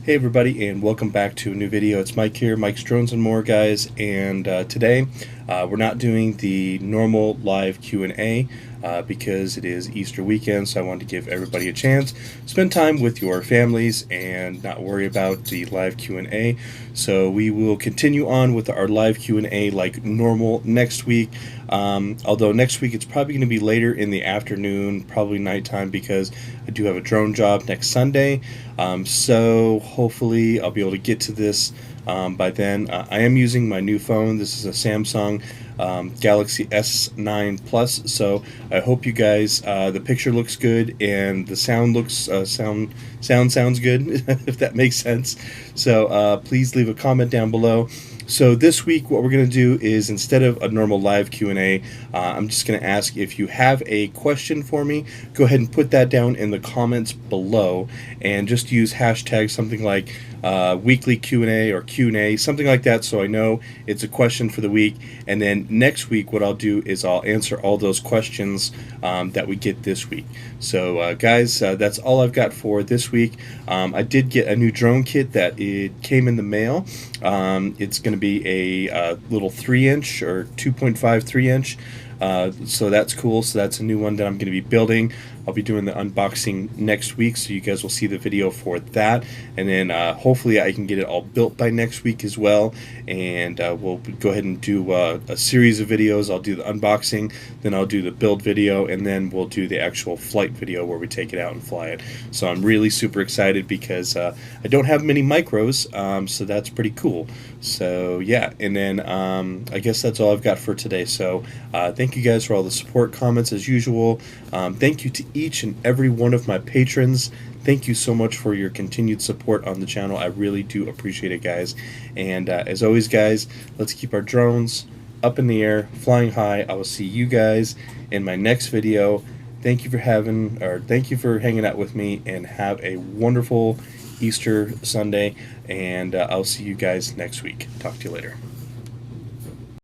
Hey everybody, and welcome back to a new video. It's Mike here, Mike's Drones and More, guys. And today we're not doing the normal live Q&A because it is Easter weekend, so I wanted to give everybody a chance to spend time with your families and not worry about the live Q&A. So we will continue on with our live Q&A like normal next week. Although next week it's probably going to be later in the afternoon, probably nighttime, because I do have a drone job next Sunday. So hopefully I'll be able to get to this by then. I am using my new phone. This is a Samsung Galaxy S9 Plus, so I hope you guys, the picture looks good and the sound looks sounds good if that makes sense. So please leave a comment down below. So this week what we're going to do is, instead of a normal live Q&A, I'm just going to ask if you have a question for me, go ahead and put that down in the comments below, and just use hashtag something like weekly Q&A or Q&A, something like that, so I know it's a question for the week. And then next week what I'll do is I'll answer all those questions that we get this week. So guys, that's all I've got for this week. I did get a new drone kit that it came in the mail. It's going to be a little 3-inch or 2.5 3-inch. So that's cool. So that's a new one that I'm going to be building. I'll be doing the unboxing next week, so you guys will see the video for that. And then hopefully I can get it all built by next week as well. And we'll go ahead and do a series of videos. I'll do the unboxing, then I'll do the build video, and then we'll do the actual flight video where we take it out and fly it. So I'm really super excited because I don't have many micros, so that's pretty cool. So yeah, and then I guess that's all I've got for today. So thank you guys for all the support comments as usual. Thank you to each and every one of my patrons. Thank you so much for your continued support on the channel. I really do appreciate it, guys. And as always, guys, let's keep our drones up in the air, flying high. I will see you guys in my next video. Thank you for hanging out with me, and have a wonderful Easter Sunday. And I'll see you guys next week. Talk to you later.